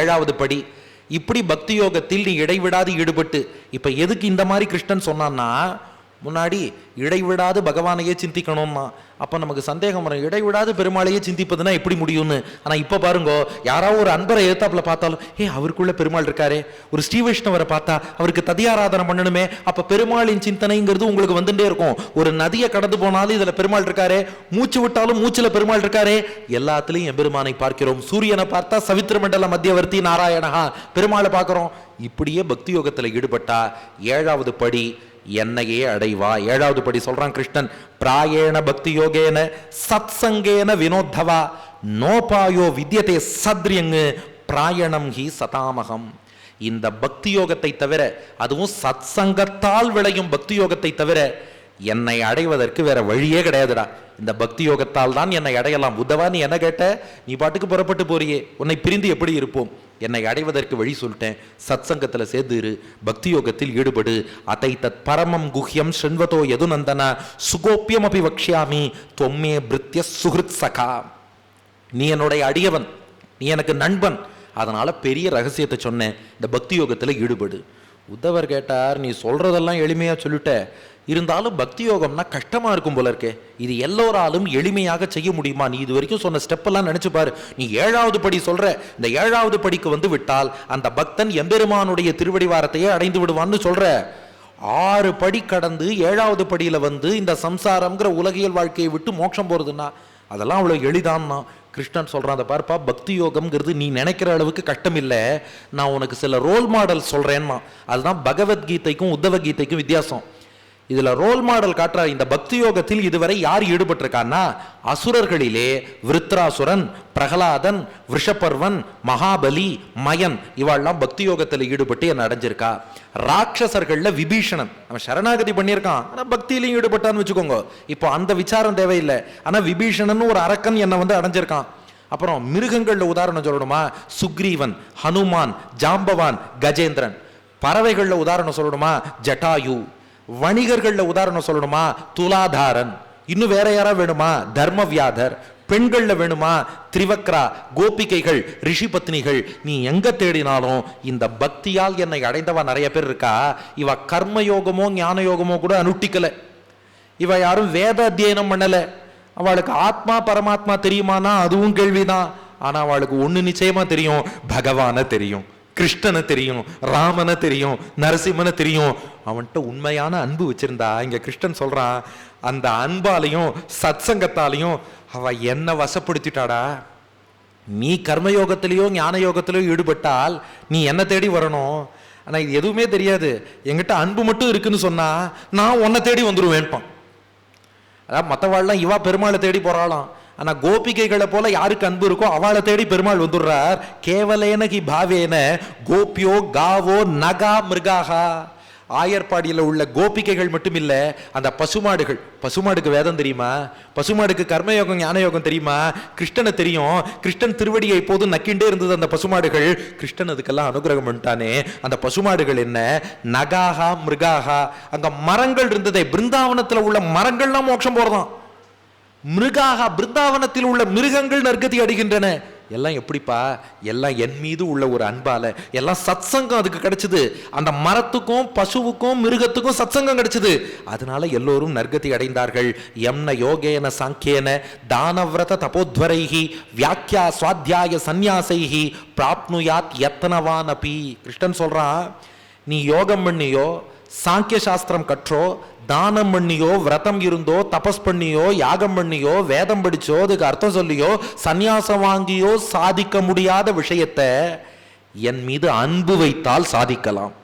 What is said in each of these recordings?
7வது படி. இப்படி பக்தி யோகத்தில் நீ இடைவிடாது ஈடுபட்டு, இப்ப எதுக்கு இந்த மாதிரி கிருஷ்ணன் சொன்னான்னா, முன்னாடி இடைவிடாது பகவானையே சிந்திக்கணும்னா, அப்போ நமக்கு சந்தேகம் வரும், இடைவிடாது பெருமாளையே சிந்திப்பதுன்னா எப்படி முடியும்னு. ஆனால் இப்போ பாருங்க, யாராவது ஒரு அன்பரை எழுத்தாப்புல பார்த்தாலும், அவருக்குள்ள பெருமாள் இருக்காரே, ஒரு ஸ்ரீ வைஷ்ணவரை பார்த்தா அவருக்கு ததியாராதனை பண்ணணுமே, அப்போ பெருமாளின் சிந்தனைங்கிறது உங்களுக்கு வந்துட்டே இருக்கும். ஒரு நதியை கடந்து போனாலும் இதில் பெருமாள் இருக்காரே, மூச்சு விட்டாலும் மூச்சில் பெருமாள் இருக்காரே, எல்லாத்துலேயும் எம்பெருமானை பார்க்கிறோம். சூரியனை பார்த்தா சவித்திர மண்டல மத்தியவர்த்தி நாராயணஹா பெருமாளை பார்க்குறோம். இப்படியே பக்தி யோகத்தில் ஈடுபட்டா 7வது படி என்னையே அடைவா. 7வது படி சொல்றான் கிருஷ்ணன், பிராயேண பக்தி யோகேன சத்சங்கேன வினோத்தவா நோபாயோ வித்யதே சத்ரியங்கு பிராயணம் ஹி சதாமகம். இந்த பக்தி யோகத்தை தவிர, அதுவும் சத் சங்கத்தால் விளையும் பக்தி யோகத்தை தவிர என்னை அடைவதற்கு வேற வழியே கிடையாதுடா. இந்த பக்தி யோகத்தால் தான் என்னை அடையலாம். உத்தவா, நீ என்ன கேட்ட? நீ பாட்டுக்கு புறப்பட்டு போறியே, உன்னை பிரிந்து எப்படி இருப்போம்? என்னை அடைவதற்கு வழி சொல்லிட்டேன். சத் சங்கத்தில் சேர்ந்து இரு, பக்தி யோகத்தில் ஈடுபடு. அதை தத் பரமம் குஹ்யம் ஸ்ருண்வதோ யது நந்தன சுகோப்பியம் அபி வக்ஷ்யாமி தொம்மே பிருத்ய சுஹ்ருத் சகா. நீ என்னுடைய அடியவன், நீ எனக்கு நண்பன், அதனால பெரிய ரகசியத்தை சொன்னேன், இந்த பக்தி யோகத்தில் ஈடுபடு. உத்தவர் கேட்டார், நீ சொல்றதெல்லாம் எளிமையா சொல்லிட்ட, இருந்தாலும் பக்தி யோகம்னா கஷ்டமா இருக்கும் போல இருக்கே, இது எல்லோராலும் எளிமையாக செய்ய முடியுமா? நீ இது வரைக்கும் சொன்ன ஸ்டெப் எல்லாம் நினைச்சு பாரு. நீ 7வது படி சொல்ற, இந்த 7வது படிக்கு வந்து விட்டால் அந்த பக்தன் எம்பெருமானுடைய திருவடிவாரத்தையே அடைந்து விடுவான்னு சொல்ற. 6 படி கடந்து 7வது படியில வந்து இந்த சம்சாரம்ங்கிற உலகியல் வாழ்க்கையை விட்டு மோட்சம் போறதுன்னா அதெல்லாம் அவ்வளவு எளிதான்னா. கிருஷ்ணன் சொல்றான், அதை பார்ப்பா, பக்தி யோகம்ங்கிறது நீ நினைக்கிற அளவுக்கு கஷ்டம் இல்லை, நான் உனக்கு சில ரோல் மாடல் சொல்றேன்னா. அதுதான் பகவத்கீதைக்கும் உத்தவ கீதைக்கும் வித்தியாசம். இதுல ரோல் மாடல் காட்டுற. இந்த பக்தி யோகத்தில் இதுவரை யார் ஈடுபட்டிருக்கான்னா, அசுரர்களிலே விருத்ராசுரன், பிரகலாதன், விஷபர்வன், மகாபலி, மயன், இவாள்லாம் பக்தி யோகத்தில் ஈடுபட்டு என்ன அடைஞ்சிருக்கா. ராட்சசர்கள்ல விபீஷணன், அவன் சரணாகதி பண்ணியிருக்கான், ஆனா பக்தியிலையும் ஈடுபட்டான்னு வச்சுக்கோங்க. இப்போ அந்த விசாரம் தேவையில்லை, ஆனா விபீஷணன் ஒரு அரக்கன் என்ன வந்து அடைஞ்சிருக்கான். அப்புறம் மிருகங்கள்ல உதாரணம் சொல்லணுமா, சுக்ரீவன், ஹனுமான், ஜாம்பவான், கஜேந்திரன். பறவைகள்ல உதாரணம் சொல்லணுமா, ஜட்டாயு. வணிகர்கள்ல உதாரணம் சொல்லணுமா, துலாதாரன். இன்னும் வேற யாரா வேணுமா, தர்மவியாதர். பெண்கள்ல வேணுமா, திரிவக்ரா, கோபிகைகள், ரிஷி பத்னிகள். நீ எங்க தேடினாலும் இந்த பக்தியால் என்னை அடைந்தவா நிறைய பேர் இருக்கா. இவ கர்மயோகமோ ஞான யோகமோ கூட அனுஷ்டிக்கல, இவ யாரும் வேத அத்தியனம் பண்ணல, அவளுக்கு ஆத்மா பரமாத்மா தெரியுமானா அதுவும் கேள்விதான். ஆனா அவளுக்கு ஒண்ணு நிச்சயமா தெரியும், பகவான தெரியும், கிருஷ்ணனை தெரியும், ராமனை தெரியும், நரசிம்மனை தெரியும். அவன்கிட்ட உண்மையான அன்பு வச்சிருந்தா, இங்க கிருஷ்ணன் சொல்றான், அந்த அன்பாலையும் சத் சங்கத்தாலையும் அவ என்ன வசப்படுத்திட்டாடா. நீ கர்மயோகத்திலேயோ ஞான யோகத்திலேயோ ஈடுபட்டால் நீ என்ன தேடி வரணும். ஆனா இது எதுவுமே தெரியாது, என்கிட்ட அன்பு மட்டும் இருக்குன்னு சொன்னா நான் உன்னை தேடி வந்துருவேன்பான். அதாவது மற்றவாள்லாம் இவா பெருமாளை தேடி போறாளாம், ஆனா கோபிகைகளை போல யாருக்கு அன்பு இருக்கோ அவளை தேடி பெருமாள் வந்துடுறார். கேவலேன கி பாவேன கோபியோ காவோ நகா மிருகாகா. ஆயர்பாடியில் உள்ள கோபிகைகள் மட்டும் இல்ல, அந்த பசுமாடுகள். பசுமாடுக்கு வேதம் தெரியுமா, பசுமாடுக்கு கர்மயோகம் ஞான யோகம் தெரியுமா, கிருஷ்ணனை தெரியும். கிருஷ்ணன் திருவடியை எப்போதும் நக்கிண்டே இருந்தது அந்த பசுமாடுகள். கிருஷ்ணன் அதுக்கெல்லாம் அனுகிரகம் பண்ணிட்டானே. அந்த பசுமாடுகள் என்ன, நகாகா மிருகாகா. அங்க மரங்கள் இருந்ததே, பிருந்தாவனத்தில் உள்ள மரங்கள்லாம் மோட்சம் போறதான். மிருகாக, பிருந்தாவனத்தில் உள்ள மிருகங்கள் நற்கதி அடைகின்றன. எல்லாம் எப்படிப்பா, எல்லாம் என் மீது உள்ள ஒரு அன்பால, எல்லாம் சத்சங்கம் அதுக்கு கிடைச்சது. அந்த மரத்துக்கும் பசுவுக்கும் மிருகத்துக்கும் சத்சங்கம் கிடைச்சது, அதனால எல்லோரும் நற்கதி அடைந்தார்கள். யம்ன யோகேன சாங்கியேன தானவ்ரத தபோத்வரைஹி வியாக்கியா சுவாத்தியாய சந்நியாசைஹி பிராப்னுயாத் யத்னவான் அபி. கிருஷ்ணன் சொல்றான், நீ யோகம் பண்ணியோ, சாங்கிய சாஸ்திரம் கற்றோ, தானம் பண்ணியோ, விரதம் இருந்தோ, தபஸ் பண்ணியோ, யாகம் பண்ணியோ, வேதம் படிச்சோ, அதுக்கு அர்த்தம் சொல்லியோ, சந்நியாசம் வாங்கியோ சாதிக்க முடியாத விஷயத்தை என் மீது அன்பு வைத்தால் சாதிக்கலாம்.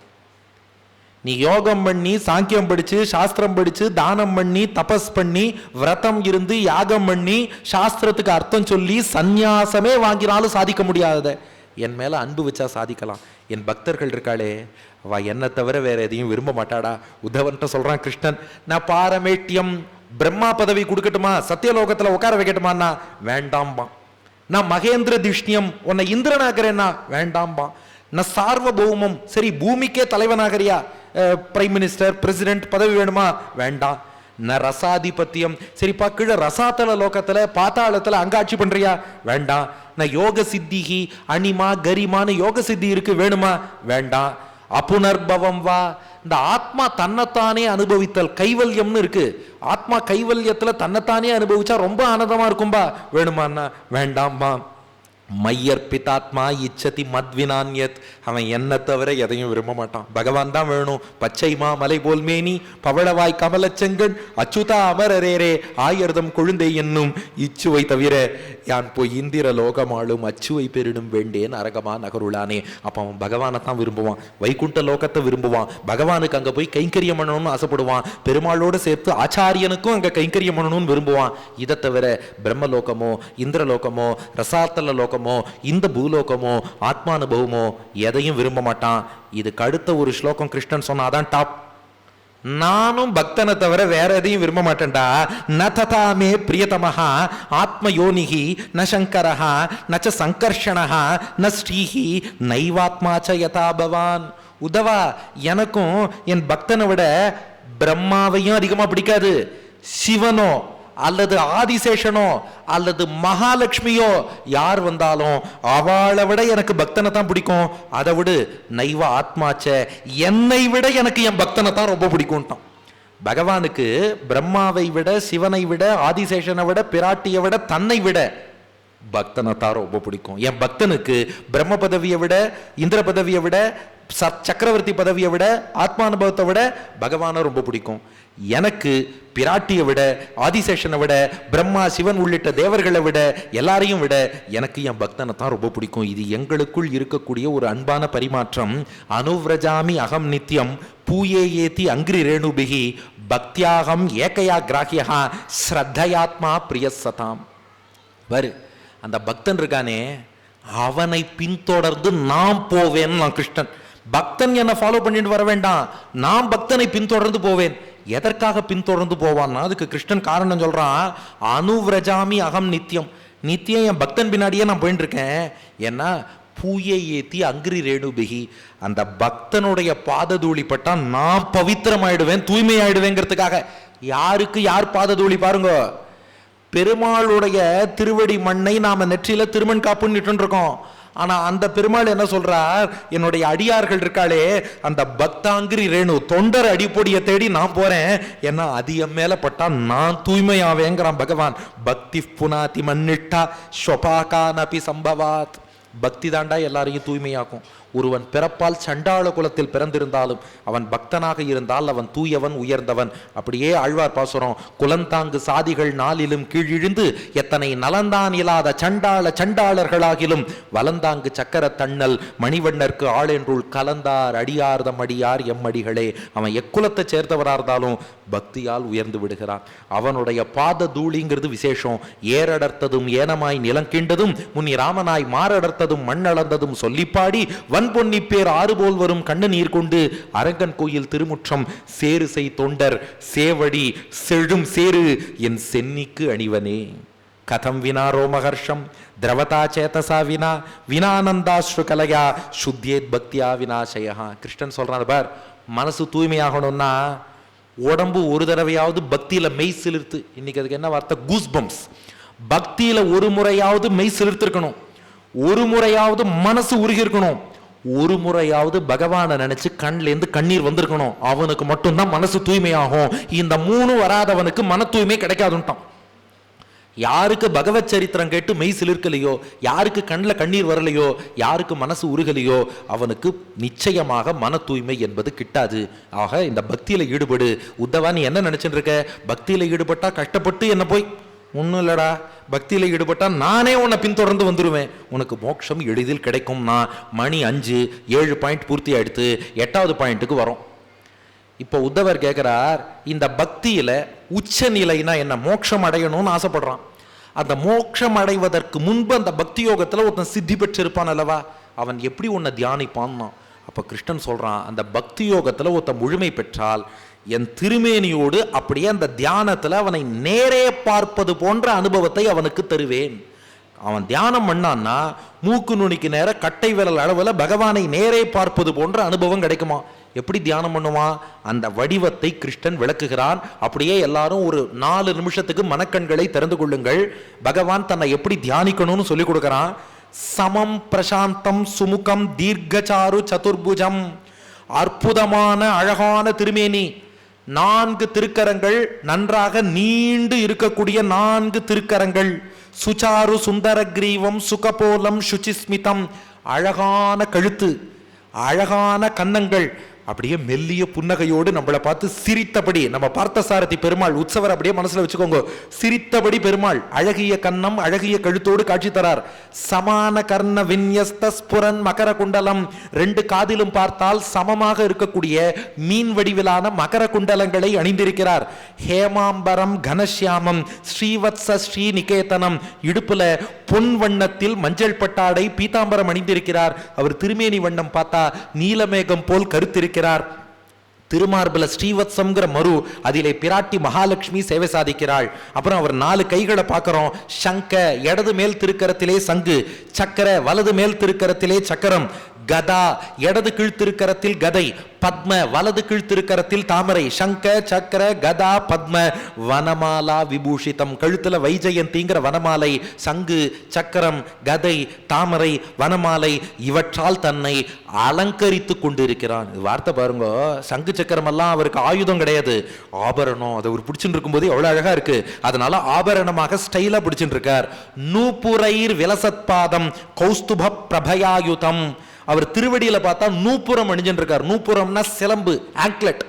நீ யோகம் பண்ணி, சாங்கியம் படிச்சு, சாஸ்திரம் படிச்சு, தானம் பண்ணி, தபஸ் பண்ணி, விரதம் இருந்து, யாகம் பண்ணி, சாஸ்திரத்துக்கு அர்த்தம் சொல்லி சந்நியாசமே வாங்கினாலும் சாதிக்க முடியாததை என் மேல அன்பு வச்சா சாதிக்கலாம். என் பக்தர்கள் இருக்காளே, அவ என்ன தவிர வேற எதையும் விரும்ப மாட்டாடா. உத்தவன்ட்ட சொல்றான் கிருஷ்ணன், நான் பாரமேட்டியம் பிரம்மா பதவி கொடுக்கட்டுமா, சத்தியலோகத்துல உட்கார வைக்கட்டுமான்னா வேண்டாம்பா. நான் மகேந்திர திஷ்ணியம், உன்னை இந்திரனாகிறேன்னா வேண்டாம்பா. நான் சார்வபௌமம், சரி பூமிக்கே தலைவனாகறியா, பிரைம் மினிஸ்டர் பிரசிடென்ட் பதவி வேணுமா, வேண்டாம். ந ரசாதிபத்தியம். சரிப்பா, கீழே ரசாத்தல லோகத்துல பாத்தாளத்துல அங்க ஆட்சி பண்றியா? வேண்டாம். நான் யோக சித்திகி அனிமா கரிமான்னு யோக சித்தி இருக்கு, வேணுமா? வேண்டாம். அப்புனர்பவம் வா, இந்த ஆத்மா தன்னைத்தானே அனுபவித்தல் கைவல்யம்னு இருக்கு. ஆத்மா கைவல்யத்துல தன்னைத்தானே அனுபவிச்சா ரொம்ப ஆனந்தமா இருக்கும்பா, வேணுமான்னா? வேண்டாம்பா. மையர்பிதாத்மா இச்சதி மத்வினான்யத், அவன் என்ன தவிர எதையும் விரும்ப மாட்டான். பகவான் தான் வேணும். பச்சைமா மலை போல் மேனி பவளவாய் கமலச்செங்கன் அச்சுதா அமரரேரே ஆயர்தம் கொழுந்தை என்னும் இச்சுவை தவிர யான் போய் இந்திர லோகமாளும் அச்சுவை பெரிடும் வேண்டேன் அரகமா நகருளானே. அப்ப அவன் பகவானை தான் விரும்புவான், வைகுண்ட லோகத்தை விரும்புவான். பகவானுக்கு அங்க போய் கைங்கரியம் பண்ணணும்னு ஆசைப்படுவான். பெருமாளோடு சேர்த்து ஆச்சாரியனுக்கும் அங்க கைங்கரியம் பண்ணணும்னு விரும்புவான். இதை தவிர பிரம்மலோகமோ இந்திரலோகமோ ரசாத்தல லோகமோ இந்த பூலோகமோ ஆத்மானுபவமோ எதையும் விரும்ப மாட்டான். இதுக்கு அடுத்த ஒரு ஸ்லோகம் கிருஷ்ணன் சொன்னாதான் டாப். நானும் பக்தனை தவிர வேற எதையும் விரும்ப மாட்டேன்டா. ந ததாமே பிரியதமஹா ஆத்ம யோனிஹி ந சங்கரஹா நச்ச சங்கர்ஷணஹா ந ஸ்ரீஹி நைவாத்மாச்ச யதா பவான். உதவா, எனக்கும் என் பக்தனை விட பிரம்மாவையும் அதிகமா பிடிக்காது, சிவனோ அல்லது ஆதிசேஷனோ அல்லது மகாலட்சுமியோ யார் வந்தாலும் அவளை விட எனக்கு பக்தனை தான் பிடிக்கும். அதை விட நைவ ஆத்மாச்ச, என்னை விட எனக்கு என் பக்தனை தான் ரொம்ப பிடிக்கும்ட்டான். பகவானுக்கு பிரம்மாவை விட சிவனை விட ஆதிசேஷனை விட பிராட்டியை விட தன்னை விட பக்தனை தான் ரொம்ப பிடிக்கும். என் பக்தனுக்கு பிரம்ம பதவியை விட இந்திர பதவியை விட சக்கரவர்த்தி பதவியை விட ஆத்மானுபவத்தை விட பகவானை ரொம்ப பிடிக்கும். எனக்கு பிராட்டியை விட ஆதிசேஷனை விட பிரம்மா சிவன் உள்ளிட்ட தேவர்களை விட எல்லாரையும் விட எனக்கு என் பக்தனை தான் ரொம்ப பிடிக்கும். இது எங்களுக்குள் இருக்கக்கூடிய ஒரு அன்பான பரிமாற்றம். அனுவ்ரஜாமி அகம் நித்யம் பூயே ஏத்தி அங்கிரி ரேணுபிகி பக்தியாகம் ஏகையா கிராஹியா ஸ்ரத்தையாத்மா பிரியசதாம். வரு, அந்த பக்தன் இருக்கானே அவனை பின்தொடர்ந்து நான் போவேன். நான் கிருஷ்ணன் பக்தன் என்ன ஃபாலோ பண்ணிட்டு வர வேண்டாம், நான் பக்தனை பின்தொடர்ந்து போவேன். எதற்காக பின்தொடர்ந்து போவான்னா அதுக்கு கிருஷ்ணன் காரணம் சொல்றான். அனுவ்ரஜாமி அகம் நித்தியம், நித்தியம் என் பக்தன் பின்னாடியே நான் போயிட்டு இருக்கேன். ஏன்னா பூயை ஏத்தி அங்கிரி ரேணுபிகி, அந்த பக்தனுடைய பாததூளி பட்டா நான் பவித்திரமாயிடுவேன், தூய்மையாயிடுவேங்கிறதுக்காக. யாருக்கு யார் பாததூளி பாருங்க. பெருமாளுடைய திருவடி மண்ணை நாம நெற்றியில திருமண் காப்புன்னு இருக்கோம். ஆனா அந்த பெருமாள் என்ன சொல்றார், என்னுடைய அடியார்கள் இருக்காளே அந்த பக்தாங்கிரி ரேணு தொண்டர் அடிப்பொடிய தேடி நான் போறேன், ஏன்னா அது என் மேல பட்டா நான் தூய்மையாவேங்கிறான் பகவான். பக்தி புனாதி மன்னிட்டா ஸ்வபாகானபி சம்பவாத். பக்தி தாண்டா எல்லாரையும் தூய்மையாக்கும். ஒருவன் பிறப்பால் சண்டாள குலத்தில் பிறந்திருந்தாலும் அவன் பக்தனாக இருந்தால் அவன் தூயவன் உயர்ந்தவன். அப்படியே ஆழ்வார் பாசுரம், குலந்தாங்கு சாதிகள் நாளிலும் கீழிழுந்து எத்தனை நலந்தான் இல்லாத சண்டாள சண்டாளர்களாகிலும் வலந்தாங்கு சக்கர தண்ணல் மணிவண்ணர்க்கு ஆளென்றுள் கலந்தார் அடியார்தம் அடியார் எம்மடிகளே. அவன் எக்குலத்தை சேர்ந்தவராக இருந்தாலும் பக்தியால் உயர்ந்து விடுகிறான். அவனுடைய பாத தூளிங்கிறது விசேஷம். ஏறடர்த்ததும் ஏனமாய் நிலங்கிண்டதும் முன்னி ராமனாய் மாரடர்த்ததும் மண்ணளந்ததும் சொல்லிப்பாடி வன்பொன்னி பேர் ஆறு போல் வரும் கண்ணு நீர் கொண்டு அரங்கன் கோயில் திருமுற்றம் சேரு செய் தொண்டர் சேவடி செழும் சேரு என் சென்னிக்கு அணிவனே. கதம் வினா ரோமஹர்ஷம் திரவதா சேதசா வினா வினானந்தாஸ்ரு கலையா சுத்தியேத் பக்தியா வினாசயா. கிருஷ்ணன் சொல்றான் பார், மனசு தூய்மையாகணும்னா உடம்பு ஒரு தடவையாவது பக்தியில மெய் சிலிர்த்து, இன்னைக்கு அதுக்கு என்ன வார்த்தை, கூஸ்பம்ஸ். பக்தியில ஒரு முறையாவது மெய் சிலிர்த்திருக்கணும், ஒரு முறையாவது மனசு உருகி இருக்கணும், ஒரு முறையாவது பகவானை நினைச்சு கண்ல இருந்து கண்ணீர் வந்திருக்கணும். அவனுக்கு மட்டும்தான் மனசு தூய்மையாகும். இந்த மூணு வராதவனுக்கு மன தூய்மை கிடைக்காதுன்ட்டான். யாருக்கு பகவத் சரித்திரம் கேட்டு மெய் சிலிர்க்கலையோ, யாருக்கு கண்ணில் கண்ணீர் வரலையோ, யாருக்கு மனசு உருகலையோ அவனுக்கு நிச்சயமாக மன தூய்மை என்பது கிட்டாது. ஆக இந்த பக்தியில ஈடுபடு. உத்தவா, நீ என்ன நினைச்சுட்டு இருக்க? பக்தியில ஈடுபட்டா கஷ்டப்பட்டு என்ன போய் ஒன்றும் இல்லடா, பக்தியில ஈடுபட்டா நானே உன்னை பின்தொடர்ந்து வந்துடுவேன், உனக்கு மோட்சம் எளிதில் கிடைக்கும்னா. மணி 5, 7 பாயிண்ட் பூர்த்தி ஆயிடுத்து, 8வது பாயிண்ட்டுக்கு வரும். இப்போ உத்தவர் கேட்கிறார், இந்த பக்தியில உச்ச நிலைனா என்ன? மோட்சம் அடையணும்னு ஆசைப்படுறான். அந்த மோட்சம் அடைவதற்கு முன்பு அந்த பக்தி யோகத்துல ஒருத்தன் சித்தி பெற்றிருப்பான் அல்லவா, அவன் எப்படி உன்னை தியானிப்பான்னா? அப்ப கிருஷ்ணன் சொல்றான், அந்த பக்தி யோகத்துல ஒருத்தன் முழுமை பெற்றால் என் திருமேனியோடு அப்படியே அந்த தியானத்துல அவனை நேரே பார்ப்பது போன்ற அனுபவத்தை அவனுக்கு தருவேன். அவன் தியானம் பண்ணான்னா மூக்கு நுனிக்கு நேர கட்டை விரல் அளவுல பகவானை நேரே பார்ப்பது போன்ற அனுபவம் கிடைக்குமா? எப்படி தியானம் பண்ணுவான்? அந்த வடிவத்தை கிருஷ்ணன் விளக்குகிறான். அப்படியே எல்லாரும் ஒரு 4 நிமிஷத்துக்கு மனக்கண்களை திறந்து கொள்ளுங்கள். பகவான் தன்னை எப்படி தியானிக்கணும்னு சொல்லி கொடுக்கிறான். சமம் பிரசாந்தம் சுமுகம் தீர்க்கசாரு சதுர்புஜம். அற்புதமான அழகான திருமேனி, 4 திருக்கரங்கள், நன்றாக நீண்டு இருக்கக்கூடிய 4 திருக்கரங்கள். சுச்சாரு சுந்தர கிரீவம் சுகபோலம் சுச்சிஸ்மிதம். அழகான கழுத்து, அழகான கன்னங்கள், அப்படியே மெல்லிய புன்னகையோடு நம்மளை பார்த்து சிரித்தபடி, நம்ம பார்த்தசாரதி பெருமாள் உற்சவர் அப்படியே மனசுல வச்சுக்கோங்க, சிரித்தபடி பெருமாள் அழகிய கன்னம் அழகிய கழுத்தோடு காட்சி தரார். சமான கர்ண வின்யஸ்த ஸ்புரன் மகர குண்டலம். 2 காதிலும் பார்த்தால் சமமாக இருக்கக்கூடிய மீன் வடிவிலான மகர குண்டலங்களை அணிந்திருக்கிறார். ஹேமாம்பரம் கனஷ்யாமம் ஸ்ரீவத்ச ஸ்ரீநிகேதனம். இடுப்புல பொன் வண்ணத்தில் மஞ்சள் பட்டாடை பீதாம்பரம் அணிந்திருக்கிறார். அவர் திருமேனி வண்ணம் பார்த்தா நீலமேகம் போல் கருத்திருக்கிறார். திருமார்பல ஸ்ரீவத்சம்ங்கிற மரு, அதிலே பிராட்டி மகாலட்சுமி சேவை சாதிக்கிறாள். அப்புறம் அவர் 4 கைகளை பார்க்கிறோம். சங்க, இடது மேல் திருக்கரத்திலே சங்கு, சக்கர வலது மேல் திருக்கரத்திலே சக்கரம், கதா இடது கீழ்த்திருக்கரத்தில் கதை, பத்ம வலது கீழ்த்திருக்கரத்தில் தாமரை. சங்க சக்கர கதா பத்ம. வனமாலா விபூஷிதம். கழுத்துல வைஜெயந்திங்கிற வனமாலை, சங்கு சக்கரம் கதை தாமரை வனமாலை, இவற்றால் தன்னை அலங்கரித்து கொண்டிருக்கிறான். வார்த்தை பாருங்க, சங்கு சக்கரம் எல்லாம் அவருக்கு ஆயுதம் கிடையாது, ஆபரணம். அதை ஒரு பிடிச்சுட்டு இருக்கும் போது எவ்வளவு அழகா இருக்கு, அதனால ஆபரணமாக ஸ்டைலா பிடிச்சுட்டு இருக்கார். நூபுரைர் விலசத்பாதம் கௌஸ்துப பிரபயாயுதம். அவர் திருவடியில பார்த்தா நூப்புரம் அணிஞ்சுட்டு இருக்கார். நூப்புரம்னா சிலம்பு, ஆங்க்லெட்.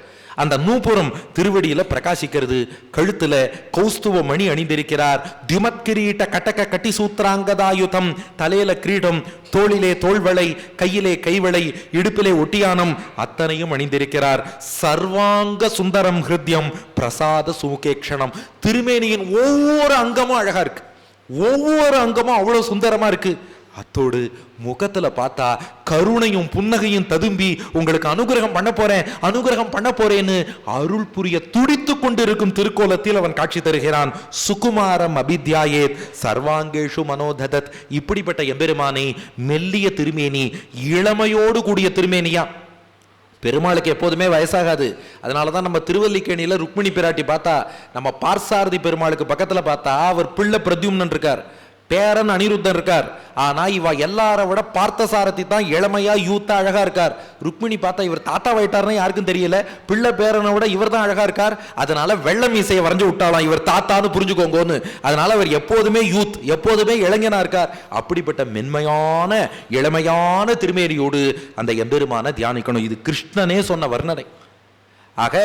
அந்த நூப்புரம் திருவடியில பிரகாசிக்கிறது. கழுத்துல கௌஸ்துவ மணி அணிந்திருக்கிறார். திமத் கிரீட்ட கட்டக கட்டி சூத்திராங்கதாயுதம். தலையில கிரீடம், தோளிலே தோள்வளை, கையிலே கைவளை, இடுப்பிலே ஒட்டியானம், அத்தனையும் அணிந்திருக்கிறார். சர்வாங்க சுந்தரம் ஹிருத்யம் பிரசாத சூகேக்ஷணம். திருமேனியின் ஒவ்வொரு அங்கமும் அழகா இருக்கு, ஒவ்வொரு அங்கமும் அவ்வளவு சுந்தரமா இருக்கு. அத்தோடு முகத்துல பார்த்தா கருணையும் புன்னகையும் ததும்பி, உங்களுக்கு அனுகிரகம் பண்ண போறேன்னு அருள் புரிய துடித்து கொண்டிருக்கும் திருக்கோலத்தில் அவன் காட்சி தருகிறான். சுகுமாரம் அபித்யாயே சர்வாங்கேஷு மனோததத். இப்படிப்பட்ட எம்பெருமானை மெல்லிய திருமேனி, இளமையோடு கூடிய திருமேனியா. பெருமாளுக்கு எப்போதுமே வயசாகாது. அதனாலதான் நம்ம திருவல்லிக்கேணியில ருக்மிணி பிராட்டி பார்த்தா, நம்ம பார்சாரதி பெருமாளுக்கு பக்கத்துல பார்த்தா அவர் பிள்ளை பிரத்யும்னன் இருக்கார், பேரன் அனிருத்தன் இருக்கார். ஆனா இவ எல்லார விட பார்த்தசாரதி தான் இளமையா யூத்தா அழகா இருக்கார். ருக்மிணி பார்த்தா இவர் தாத்தா வைட்டார்னு யாருக்கும் தெரியல, பிள்ளை பேரனை விட இவர் தான் அழகா இருக்கார். அதனால வெள்ளை மீசையை வரைஞ்சு விட்டாலாம், இவர் தாத்தான்னு புரிஞ்சுக்கோங்கன்னு. அதனால அவர் எப்போதுமே யூத், எப்போதுமே இளைஞனா இருக்கார். அப்படிப்பட்ட மென்மையான இளமையான திருமேனியோடு அந்த எம்பெருமான தியானிக்கணும். இது கிருஷ்ணனே சொன்ன வர்ணனை. ஆக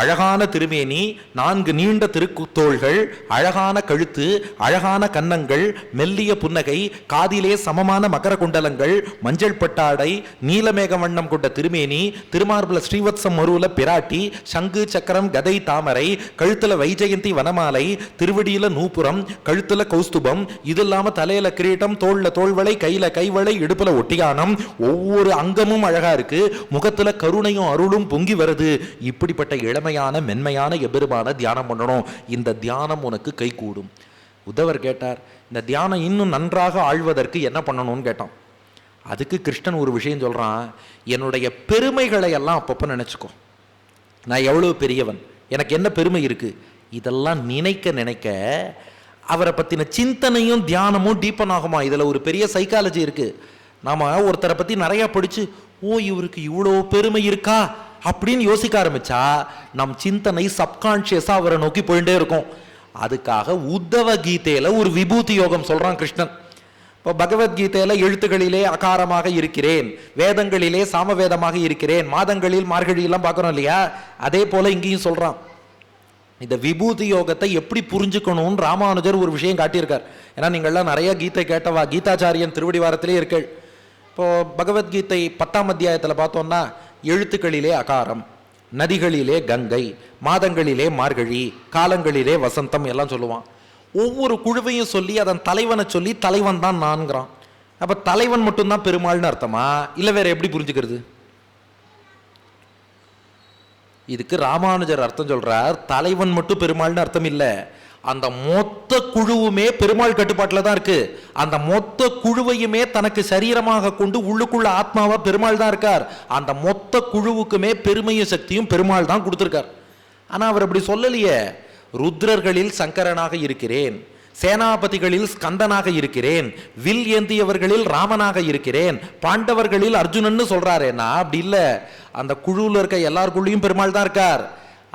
அழகான திருமேனி, 4 நீண்ட திருக்குத்தோள்கள், அழகான கழுத்து, அழகான கன்னங்கள், மெல்லிய புன்னகை, காதிலே சமமான மகர குண்டலங்கள், மஞ்சள் பட்டாடை, நீலமேக வண்ணம் கொண்ட திருமேனி, திருமார்பல ஸ்ரீவத்சம் மருவுல பிராட்டி, சங்கு சக்கரம் கதை தாமரை, கழுத்துல வைஜெயந்தி வனமாலை, திருவடியில நூபுரம், கழுத்துல கௌஸ்துபம், இது இல்லாம தலையில கிரீட்டம், தோல்ல தோள்வளை, கையில கைவளை, இடுப்புல ஒட்டியானம். ஒவ்வொரு அங்கமும் அழகா இருக்கு. முகத்துல கருணையும் அருளும் பொங்கி வருது. இப்படிப்பட்ட இளமையான மென்மையான எபெருமான தியானம் பண்ணணும். இந்த தியானம் உனக்கு கை கூடும். உத்தவர் கேட்டார், இந்த தியானம் இன்னும் நன்றாக ஆழ்வதற்கு என்ன பண்ணணும்னு கேட்டான். அதுக்கு கிருஷ்ணன் ஒரு விஷயம் சொல்றான், என்னுடைய பெருமைகளை எல்லாம் அப்பப்போ நினைச்சுக்கோ. நான் எவ்வளவு பெரியவன், எனக்கு என்ன பெருமை இருக்கு, இதெல்லாம் நினைக்க நினைக்க அவரை பத்தின சிந்தனையும் தியானமும் டீப்பன் ஆகுமா. இதுல ஒரு பெரிய சைக்காலஜி இருக்கு. நாம ஒருத்தரை பத்தி நிறைய படிச்சு, ஓ இவருக்கு இவ்வளோ பெருமை இருக்கா அப்படின்னு யோசிக்க ஆரம்பிச்சா நம் சிந்தனை சப்கான்சியஸா அவரை நோக்கி போயிட்டே இருக்கும். அதுக்காக உத்தவ கீதையில ஒரு விபூதி யோகம் சொல்றான் கிருஷ்ணன். இப்போ பகவத்கீதையில எழுத்துக்களிலே அகாரமாக இருக்கிறேன், வேதங்களிலே சாமவேதமாக இருக்கிறேன், மாதங்களில் மார்கழியெல்லாம் பார்க்கறோம் இல்லையா, அதே போல இங்கேயும் சொல்றான். இந்த விபூதி யோகத்தை எப்படி புரிஞ்சுக்கணும்னு ராமானுஜர் ஒரு விஷயம் காட்டியிருக்கார். ஏன்னா நீங்கள்லாம் நிறைய கீதை கேட்டவா, கீதாச்சாரியன் திருவடி வாரத்திலே இருக்கள். இப்போ பகவத்கீதை 10ஆம் அத்தியாயத்தில் பார்த்தோம்னா, எழுத்துக்களிலே அகாரம், நதிகளிலே கங்கை, மாதங்களிலே மார்கழி, காலங்களிலே வசந்தம் எல்லாம் சொல்லுவான். ஒவ்வொரு குழுவையும் சொல்லி அதன் தலைவனை சொல்லி தலைவன் தான் நான்கிறான். அப்ப தலைவன் மட்டும்தான் பெருமாள்னு அர்த்தமா, இல்லை வேற எப்படி புரிஞ்சுக்கிறது? இதுக்கு ராமானுஜர் அர்த்தம் சொல்றார், தலைவன் மட்டும் பெருமாள்னு அர்த்தம் இல்லை, அந்த மொத்த குழுவுமே பெருமாள் கட்டுப்பாட்டில் தான் இருக்கு. அந்த மொத்த குழுவையுமே தனக்கு சரீரமாக கொண்டு உள்ளுக்குள்ள ஆத்மாவா பெருமாள் தான் இருக்கார். அந்த மொத்த குழுவுக்குமே பெருமையும் சக்தியும் பெருமாள் தான் கொடுத்திருக்கார். ஆனா அவர் அப்படி சொல்லலையே. ருத்ரர்களில் சங்கரனாக இருக்கிறேன், சேனாபதிகளில் ஸ்கந்தனாக இருக்கிறேன், வில் ஏந்தியவர்களில் ராமனாக இருக்கிறேன், பாண்டவர்களில் அர்ஜுனன்னு சொல்றாரேனா அப்படி இல்லை. அந்த குழுவில் இருக்க எல்லாருக்குள்ளேயும் பெருமாள் தான் இருக்கார்.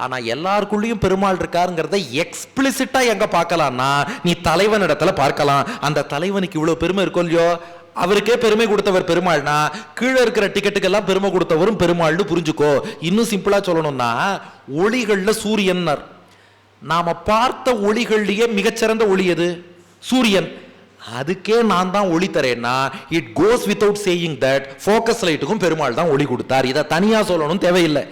ஆனா எல்லாருக்குள்ளேயும் பெருமாள் இருக்காருங்கிறத எக்ஸ்பிளிசிட்டா எங்க பார்க்கலாம்னா நீ தலைவன் இடத்துல பார்க்கலாம். அந்த தலைவனுக்கு இவ்வளவு பெருமை இருக்கும் இல்லையோ, அவருக்கே பெருமை கொடுத்தவர் பெருமாள்னா கீழே இருக்கிற டிக்கெட்டுக்கெல்லாம் பெருமை கொடுத்தவரும் பெருமாள்னு புரிஞ்சுக்கோ. இன்னும் சிம்பிளா சொல்லணும்னா ஒளிகள்ல சூரியன். நாம பார்த்த ஒளிகள்லயே மிகச்சிறந்த ஒளி எது? சூரியன். அதுக்கே நான் தான் ஒளி தரேன்னா it goes without saying that focus லைட்டுக்கும் பெருமாள் தான் ஒளி கொடுத்தார். இதை தனியா சொல்லணும் தேவையில்லை.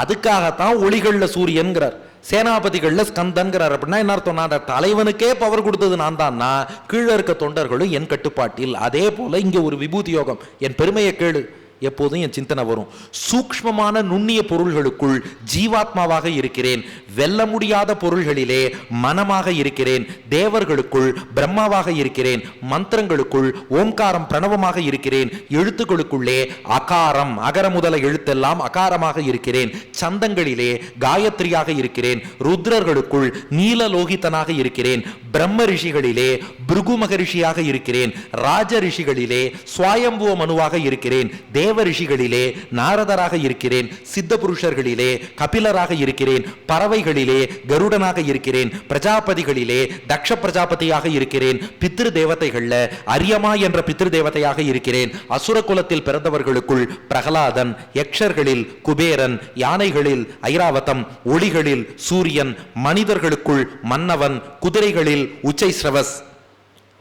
அதுக்காகத்தான் ஒளிகள்ல சூரியன்கிறார், சேனாபதிகள்ல ஸ்கந்தன்கிறார். அப்படின்னா என்ன அர்த்தம்னா அந்த தலைவனுக்கே பவர் கொடுத்தது நான் தான்னா கீழே இருக்க தொண்டர்களும் என் கட்டுப்பாட்டில். அதே போல இங்க ஒரு விபூதி யோகம். என் பெருமையை கேளு, எப்போதும் என் சிந்தனை வரும். சூக்ஷ்மமான நுண்ணிய பொருள்களுக்குள் ஜீவாத்மாவாக இருக்கிறேன், வெல்ல முடியாத பொருள்களிலே மனமாக இருக்கிறேன், தேவர்களுக்குள் பிரம்மாவாக இருக்கிறேன், மந்திரங்களுக்குள் ஓம்காரம் பிரணவமாக இருக்கிறேன், எழுத்துக்களுக்குள்ளே அகாரம் அகர முதல எழுத்தெல்லாம் அகாரமாக இருக்கிறேன், சந்தங்களிலே காயத்ரியாக இருக்கிறேன், ருத்ரர்களுக்குள் நீலலோகிதனாக இருக்கிறேன், பிரம்ம ரிஷிகளிலே பிருகு மகரிஷியாக இருக்கிறேன், ராஜ ரிஷிகளிலே சுவாயம்புவ மனுவாக இருக்கிறேன், தேவ ரிஷிகளிலே நாரதராக இருக்கிறேன், சித்த புருஷர்களிலே கபிலராக இருக்கிறேன், பறவைகளிலே கருடனாக இருக்கிறேன், பிரஜாபதிகளிலே தக்ஷ பிரஜாபதியாக இருக்கிறேன், பித்ரு தேவதைகள்ல அரியமா என்ற பித்ரு தேவதையாக இருக்கிறேன், அசுர குலத்தில் பிறந்தவர்களுக்குள் பிரகலாதன், யக்ஷர்களில் குபேரன், யானைகளில் ஐராவதம், ஒளிகளில் சூரியன், மனிதர்களுக்குள் மன்னவன், குதிரைகளில் உச்சைஸ்ரவஸ்,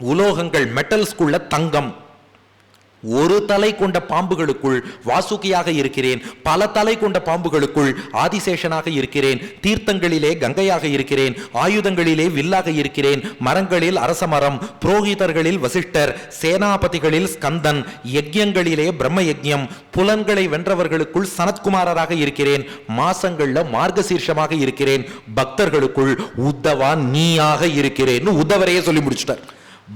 உலோகங்கள் மெட்டல்ஸ்குள்ள தங்கம், ஒரு தலை கொண்ட பாம்புகளுக்குள் வாசுகியாக இருக்கிறேன், பல தலை கொண்ட பாம்புகளுக்குள் ஆதிசேஷனாக இருக்கிறேன், தீர்த்தங்களிலே கங்கையாக இருக்கிறேன், ஆயுதங்களிலே வில்லாக இருக்கிறேன், மரங்களில் அரசமரம், புரோகிதர்களில் வசிஷ்டர், சேனாபதிகளில் ஸ்கந்தன், யஜ்யங்களிலே பிரம்ம யஜ்யம், புலன்களை வென்றவர்களுக்குள் சனத்குமாரராக இருக்கிறேன், மாசங்கள்ல மார்கசீர்ஷமாக இருக்கிறேன், பக்தர்களுக்குள் உத்தவா நீயாக இருக்கிறேன். உத்தவரையே சொல்லி முடிச்சுட்டார்.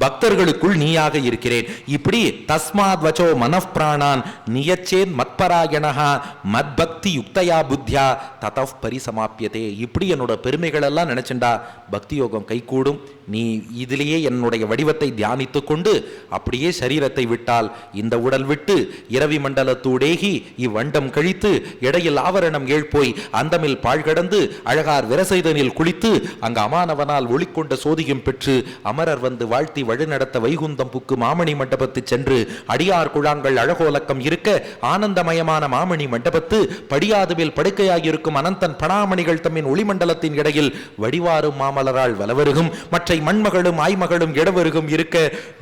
பக்தர்களுக்குள் நீயாக இருக்கிறேன். இப்படி தஸ்மாத் வச்சோ மனப்பிராணான் நியச்சேன் மத்பராயணஹா மத்பக்தி யுக்தயா புத்தியா ததஃப் பரிசமாப்பியதே. இப்படி என்னோட பெருமைகள் எல்லாம் நினைச்சுண்டா பக்தி யோகம் கைகூடும். நீ இதிலேயே என்னுடைய வடிவத்தை தியானித்து கொண்டு அப்படியே சரீரத்தை விட்டால் இந்த உடல் விட்டு இரவி மண்டலத்தூடேகி இவ்வண்டம் கழித்து இடையில் ஆவரணம் ஏழ்போய் அந்தமில் பாழ்கடந்து அழகார் விரசைதனில் குளித்து அங்கு அமானவனால் ஒளிக்கொண்ட சோதியும் பெற்று அமரர் வந்து வாழ்த்தி வழிநடத்த வைகுந்தம் புக்கு மாமணி மண்டபத்து சென்று அடியார் குழாங்கள் அழகோலக்கம் இருக்க ஆனந்தமயமான மாமணி மண்டபத்து படியாதுவில் படுக்கையாகியிருக்கும் அனந்தன் பணாமணிகள் தம்மின் ஒளிமண்டலத்தின் இடையில் வடிவாரும் மாமலரால் வலவருகும் மற்ற மண்மகளும் ஆய்மகளும் இடவருகும் இருக்க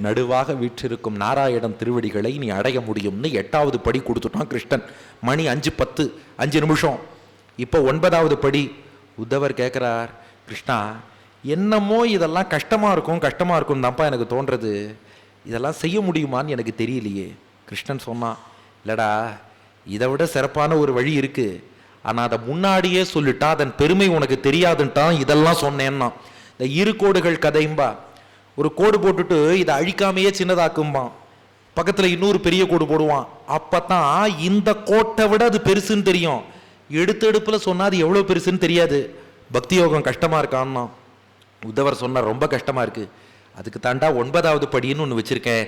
நடுவாக வீற்றிருக்கும் நாராயணன் திருவடிகளை நீ அடைய முடியும்னு 8வது படி கொடுத்துட்டான் கிருஷ்ணன். மணி 5:10 5 நிமிஷம். இப்போ 9வது படி. உத்தவர் கேட்கிறார், கிருஷ்ணா என்னமோ இதெல்லாம் கஷ்டமா இருக்கும் தான்ப்பா எனக்கு தோன்றது, இதெல்லாம் செய்ய முடியுமான்னு எனக்கு தெரியலையே. கிருஷ்ணன் சொன்னான், இல்லடா இதை விட சிறப்பான ஒரு வழி இருக்கு, ஆனா அதை முன்னாடியே சொல்லிட்டா அதன் பெருமை உனக்கு தெரியாதுன்ட்டான். இதெல்லாம் சொன்னேன்னா இந்த இரு கோடுகள் கதைம்பா. ஒரு கோடு போட்டுட்டு இதை அழிக்காமையே சின்னதாக்கும்பான், பக்கத்துல இன்னொரு பெரிய கோடு போடுவான். அப்பதான் இந்த கோட்டை விட அது பெருசுன்னு தெரியும். எடுப்புல சொன்னா அது எவ்வளவு பெருசுன்னு தெரியாது. பக்தி யோகம் கஷ்டமா இருக்கான்னா உத்தவர் சொன்னார், ரொம்ப கஷ்டமா இருக்கு. அதுக்கு தாண்டா 9வது படின்னு ஒன்று வச்சிருக்கேன்.